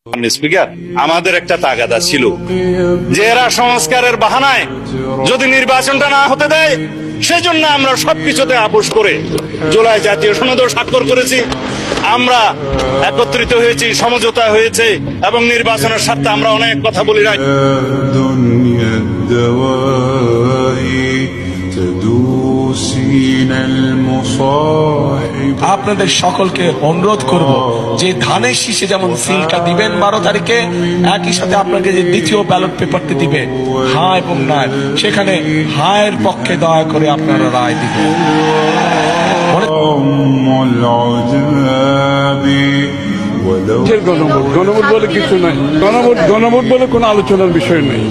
Speaker, আমাদের একটা তাগাদা ছিল যে এরা সংস্কারের বাহানায় যদি নির্বাচনটা না হতে দেয়, সেজন্য আমরা সবকিছুতে আপোষ করে জুলাই জাতীয় সনদও স্বাক্ষর করেছি। আমরা একত্রিত হয়েছি, সমঝোতা হয়েছে এবং নির্বাচনের স্বার্থে আমরা অনেক কথা বলি নাই। আপনাদের সকলকে অনুরোধ করব যে ধানের শীষে যেমন সিলটা দিবেন 12 তারিখে, একই সাথে আপনাকে যে দ্বিতীয় ব্যালট পেপারটি দিবে হ্যাঁ এবং না, সেখানে হায়ের পক্ষে দয়া করে আপনারা রায় দিবেন। গণভোট বলে কিছু নাই, গণভোট বলে কোনো আলোচনার বিষয় নেই।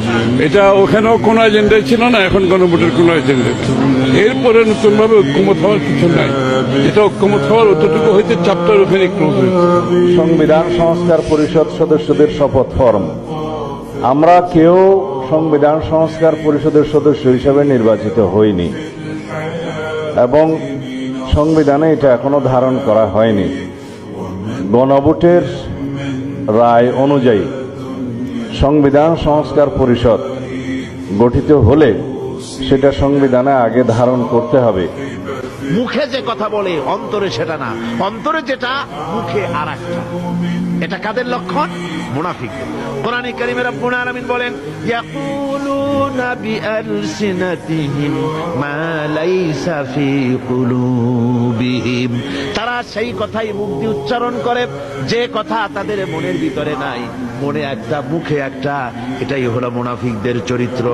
এটা ওখানেও কোনো এজেন্ডাই ছিল না, এখন গণভোটের কোনো এজেন্ডা। এরপরে নতুন ভাবে ঐক্যমত হওয়ার কিছু নাই। এটা ঐক্যমত হওয়ার অতটুকু হইতে চ্যাপ্টার ওখানে ক্লোজ হয়েছে। সংবিধান সংস্কার পরিষদ সদস্যদের শপথ ফরম, আমরা কেউ সংবিধান সংস্কার পরিষদের সদস্য হিসেবে নির্বাচিত হইনি এবং সংবিধানে এটা এখনো ধারণ করা হয়নি। গণভোটের রায় অনুযায়ী সংবিধান সংস্কার পরিষদ গঠিত হলে সেটা সংবিধানে আগে ধারণ করতে হবে। মুখে যে কথা বলে অন্তরে সেটা না, অন্তরে যেটা মুখে আর একটা। এটা কাদের লক্ষণ? মুনাফিকদের। কোরআনে কারীমে রব্বুল আলামিন বলেন, ইয়াকুলুনা বিআলসিনাতিহিম মা লাইসা ফি কুলুবিহিম, তারা সেই কথাই মুখ দিয়ে উচ্চারণ করে যে কথা তাদের মনের ভিতরে নাই। মনে একটা, মুখে একটা। এটাই হলো মুনাফিকদের চরিত্র।